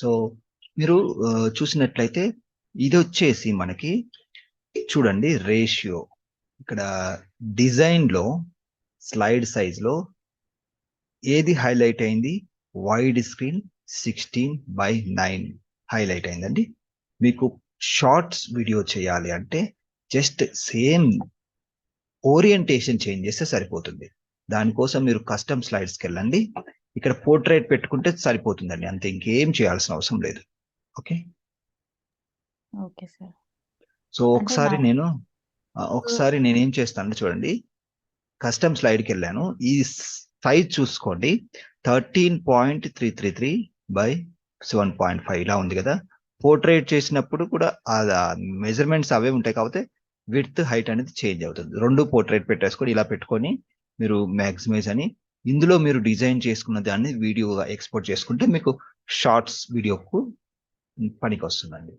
So మీరు చూసినట్లయితే ఇది వచ్చేసి మనకి చూడండి రేషియో ఇక్కడ డిజైన్ లో స్లైడ్ సైజ్ లో ఏది హైలైట్ అయింది వైడ్ స్క్రీన్ 16:9 హైలైట్ అయిందండి. మీకు షార్ట్స్ వీడియో చేయాలి అంటే జస్ట్ సేమ్ ఓరియంటేషన్ చేంజ్ చేస్తే సరిపోతుంది. దానికోసం మీరు కస్టమ్ స్లైడ్స్కి వెళ్ళండి. ఇక్కడ పోర్ట్రేట్ పెట్టుకుంటే సరిపోతుందండి, అంతే, ఇంకేం చేయాల్సిన అవసరం లేదు. Okay okay sir. సో ఒకసారి నేనేం చేస్తాను చూడండి, కస్టమ్ స్లైడ్కి వెళ్ళాను. ఈ సైజ్ చూసుకోండి 13.333/7.5 ఇలా ఉంది కదా. పోర్ట్రేట్ చేసినప్పుడు కూడా మెజర్మెంట్స్ అవే ఉంటాయి, కాకపోతే విడ్త్ హైట్ అనేది చేంజ్ అవుతుంది. రెండు పోర్ట్రేట్ పెట్టేసుకొని ఇలా పెట్టుకొని మీరు మ్యాక్సిమైజ్ అని ఇందులో మీరు డిజైన్ చేసుకున్న దాన్ని వీడియోగా ఎక్స్పోర్ట్ చేసుకుంటే మీకు షార్ట్స్ వీడియోకు పనికి వస్తుందండి.